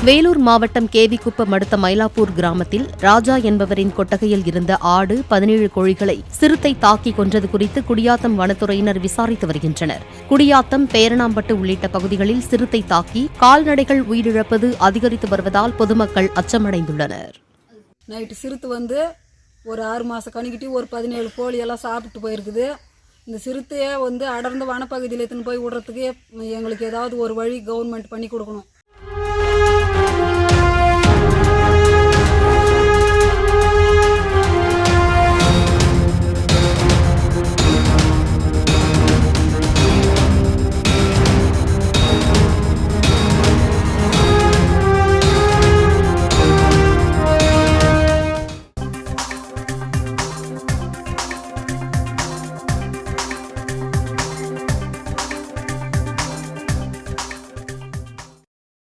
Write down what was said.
வேலூர் மாவட்டம் கேவிக்குப்பம் அடுத்த மயிலாப்பூர் கிராமத்தில் ராஜா என்பவரின் கொட்டகையில் இருந்த ஆடு 17 கோழிகளை சிறுத்தை தாக்கி கொன்றது குறித்து குடியாத்தம் வனத்துறையினர் விசாரித்து வருகின்றனர். குடியாத்தம், பேரணாம்பட்டு உள்ளிட்ட பகுதிகளில் சிறுத்தை தாக்கி கால்நடைகள் உயிரிழப்பது அதிகரித்து வருவதால் பொதுமக்கள் அச்சமடைந்துள்ளனர். நைட்டு சிறுத்தை ஒரு 6 மாசம் கணிக்கிட்டு ஒரு 17 கோழியெல்லாம் சாப்பிட்டு போயிருக்குது. இந்த சிறுத்தையை அடர்ந்த வனப்பகுதியில் எடுத்துன்னு போய் விடுறதுக்கு எங்களுக்கு ஏதாவது ஒரு வழி கவர்மெண்ட் பண்ணி கொடுக்கணும்.